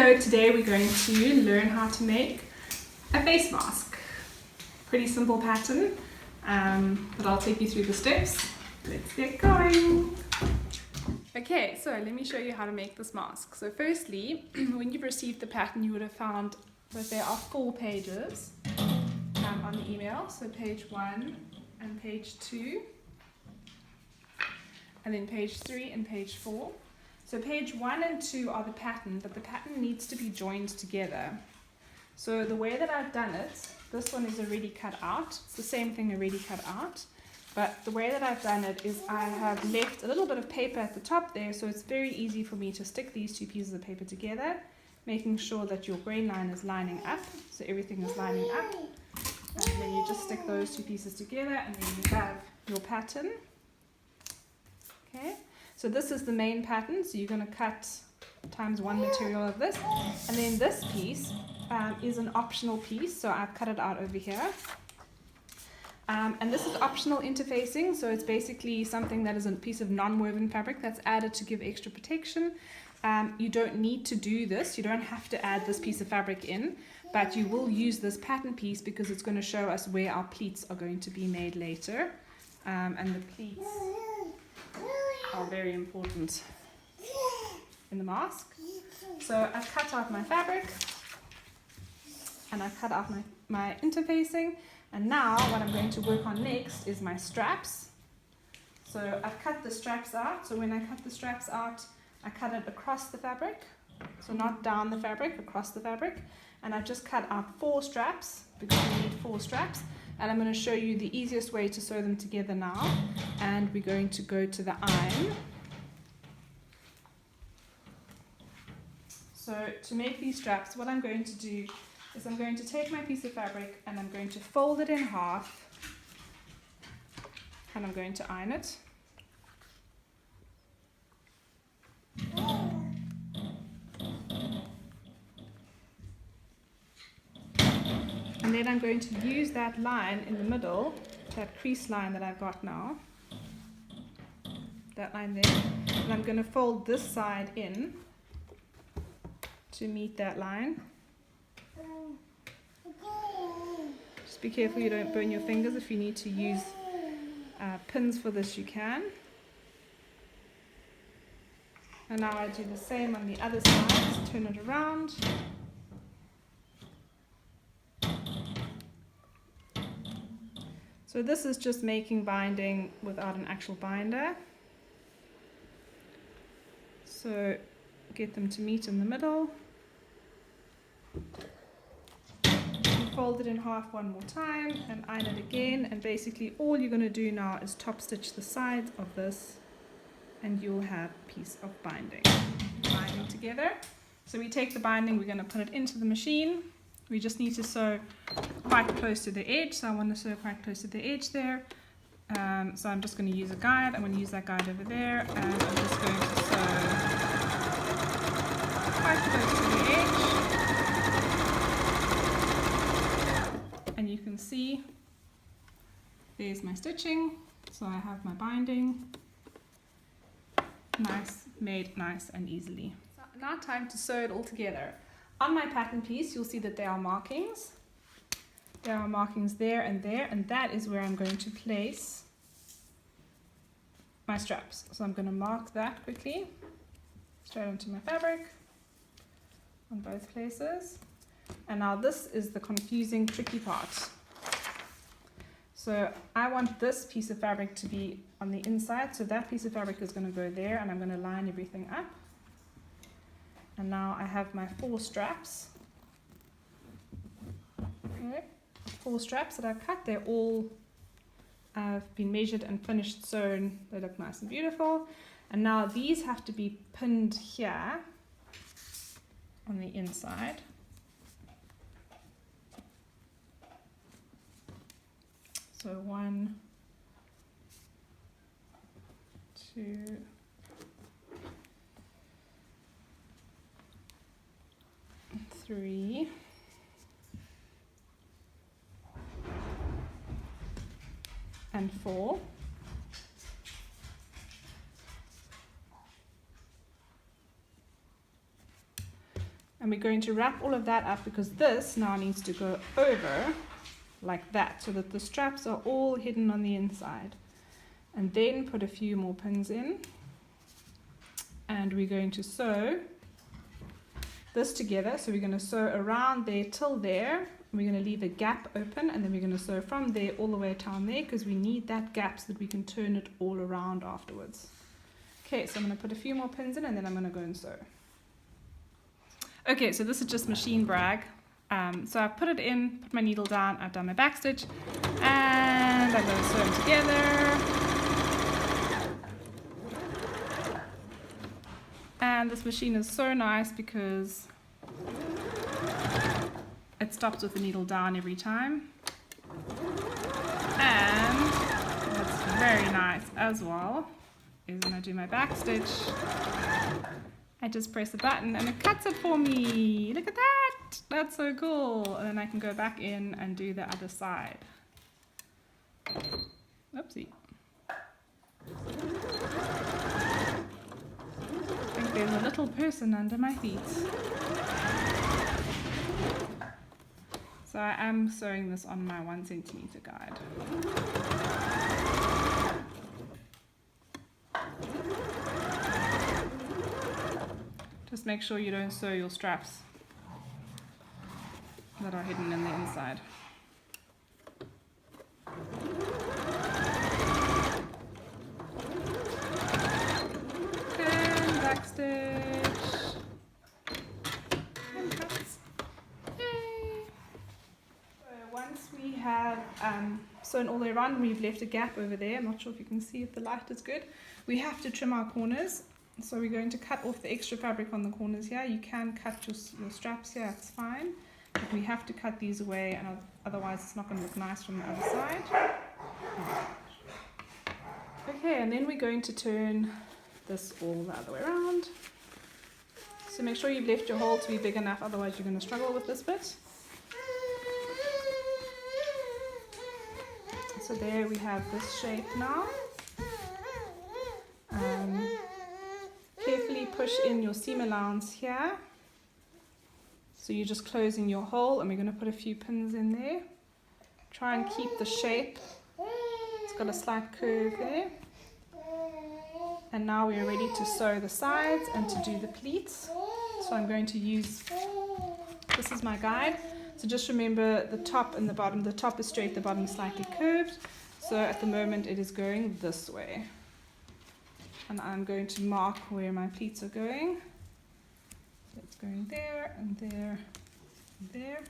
Hello, today we're going to learn how to make a face mask. Pretty simple pattern, but I'll take you through the steps. Let's get going. Okay, so let me show you how to make this mask. So firstly, when you've received the pattern, you would have found that there are 4 pages on the email. So page 1 and page 2, and then page 3 and page 4. So page 1 and 2 are the pattern, but the pattern needs to be joined together. So the way that I've done it, this one is already cut out. It's the same thing already cut out. But the way that I've done it is I have left a little bit of paper at the top there, so it's very easy for me to stick these 2 pieces of paper together, making sure that your grain line is lining up, so everything is lining up. And then you just stick those 2 pieces together, and then you have your pattern. Okay. So this is the main pattern, so you're going to cut times 1 material of this, and then this piece is an optional piece, so I've cut it out over here. And this is optional interfacing, so it's basically something that is a piece of non-woven fabric that's added to give extra protection. You don't need to do this, you don't have to add this piece of fabric in, but you will use this pattern piece because it's going to show us where our pleats are going to be made later. And the pleats are very important in the mask. So I've cut out my fabric and I've cut out my interfacing, and now what I'm going to work on next is my straps. So I've cut the straps out, so when I cut the straps out I cut it across the fabric, so not down the fabric, across the fabric, and I've just cut out 4 straps because we need 4 straps. And I'm going to show you the easiest way to sew them together now, and we're going to go to the iron. So to make these straps, what I'm going to do is I'm going to take my piece of fabric and I'm going to fold it in half, and I'm going to iron it. And then I'm going to use that line in the middle, that crease line that I've got now, that line there, and I'm going to fold this side in to meet that line. Just be careful you don't burn your fingers. If you need to use pins for this, you can. And now I do the same on the other side, turn it around. So this is just making binding without an actual binder. So get them to meet in the middle. Fold it in half one more time and iron it again, and basically all you're going to do now is top stitch the sides of this and you'll have a piece of binding together. So we take the binding, we're going to put it into the machine. We just need to sew quite close to the edge, so I want to sew quite close to the edge there. So I'm just going to use a guide. I'm going to use that guide over there, and I'm just going to sew quite close to the edge. And you can see there's my stitching. So I have my binding made nice and easily. So now time to sew it all together. On my pattern piece, you'll see that there are markings. There are markings there, and that is where I'm going to place my straps. So I'm going to mark that quickly, straight onto my fabric, on both places. And now this is the confusing, tricky part. So I want this piece of fabric to be on the inside, so that piece of fabric is going to go there, and I'm going to line everything up. And now I have my 4 straps. Okay, 4 straps that I've cut. They're all been measured and finished sewn. They look nice and beautiful. And now these have to be pinned here on the inside. So 1, 2, 3, and 4. And we're going to wrap all of that up because this now needs to go over like that so that the straps are all hidden on the inside. And then put a few more pins in. And we're going to sew this together. So we're going to sew around there till there. We're going to leave a gap open, and then we're going to sew from there all the way down there because we need that gap so that we can turn it all around afterwards. Okay, so I'm going to put a few more pins in and then I'm going to go and sew. Okay, so this is just machine brag. So I've put it in, put my needle down, I've done my back stitch, and I'm going to sew them together. And this machine is so nice because it stops with the needle down every time. And what's very nice as well is when I do my back stitch, I just press the button and it cuts it for me. Look at that! That's so cool. And then I can go back in and do the other side. Oopsie. I think there's a little person under my feet. So I am sewing this on my 1 centimeter guide. Just make sure you don't sew your straps that are hidden in the inside. And back stitch. And cuts. Yay! So once we have sewn all the way around, we've left a gap over there. I'm not sure if you can see if the light is good. We have to trim our corners. So we're going to cut off the extra fabric on the corners here. You can cut your straps here, it's fine. But we have to cut these away, and otherwise it's not going to look nice from the other side. Okay, and then we're going to turn this all the other way around. So make sure you've left your hole to be big enough, otherwise you're going to struggle with this bit. So there we have this shape now. Carefully push in your seam allowance here. So you're just closing your hole, and we're going to put a few pins in there. Try and keep the shape. It's got a slight curve there. And now we're ready to sew the sides and to do the pleats. So I'm going to use, this is my guide. So just remember the top and the bottom. The top is straight, the bottom is slightly curved. So at the moment it is going this way. And I'm going to mark where my pleats are going. So it's going there and there and there.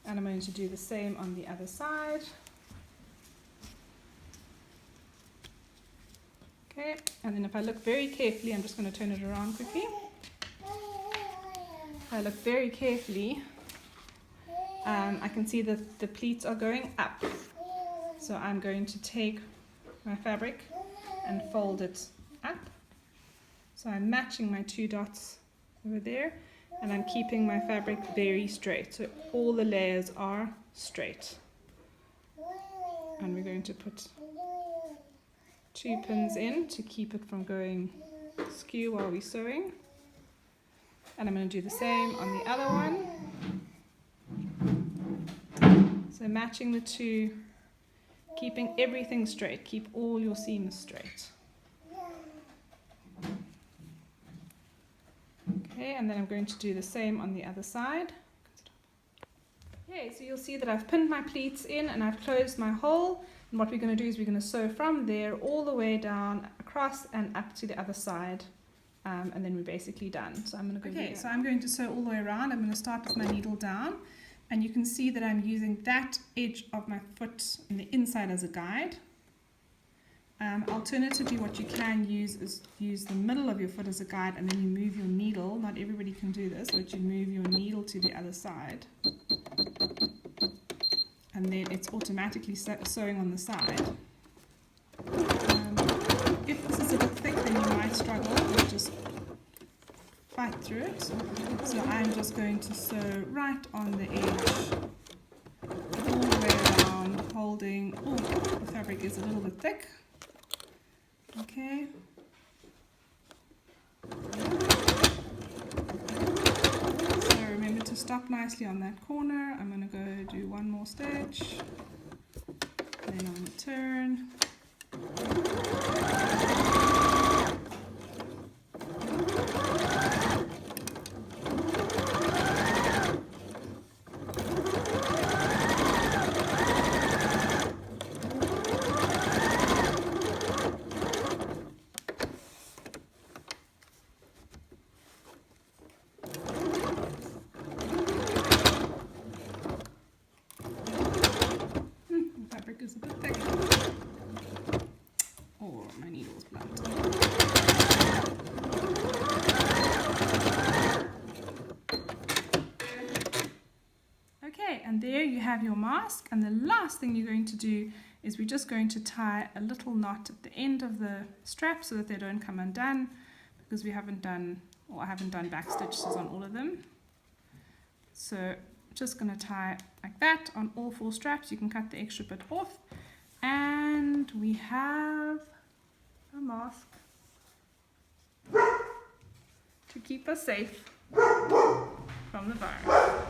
And I'm going to do the same on the other side. Okay, and then if I look very carefully, I'm just going to turn it around quickly. If I look very carefully, I can see that the pleats are going up. So I'm going to take my fabric and fold it up. So I'm matching my 2 dots over there, and I'm keeping my fabric very straight. So all the layers are straight. And we're going to put 2 pins in to keep it from going skew while we're sewing. And I'm going to do the same on the other one. So matching the 2, keeping everything straight. Keep all your seams straight. Okay, and then I'm going to do the same on the other side. Okay, so you'll see that I've pinned my pleats in and I've closed my hole. And what we're going to do is we're going to sew from there all the way down, across and up to the other side. And then we're basically done. So I'm going to go so I'm going to sew all the way around. I'm going to start with my needle down. And you can see that I'm using that edge of my foot in the inside as a guide. Alternatively, what you can use is use the middle of your foot as a guide, and then you move your needle. Not everybody can do this, but you move your needle to the other side. And then it's automatically sewing on the side. If this is a bit thick, then you might struggle, but just fight through it. So I'm just going to sew right on the edge, all the way around, holding. Oh, the fabric is a little bit thick. Okay. stop nicely on that corner. I'm going to go do one more stitch, then I'm going to turn. Fabric is a bit thick. Oh, my needle's blunt. Okay, and there you have your mask, and the last thing you're going to do is we're just going to tie a little knot at the end of the strap so that they don't come undone, because we haven't done, or I haven't done back stitches on all of them. So just going to tie like that on all 4 straps. You can cut the extra bit off, and we have a mask to keep us safe from the virus.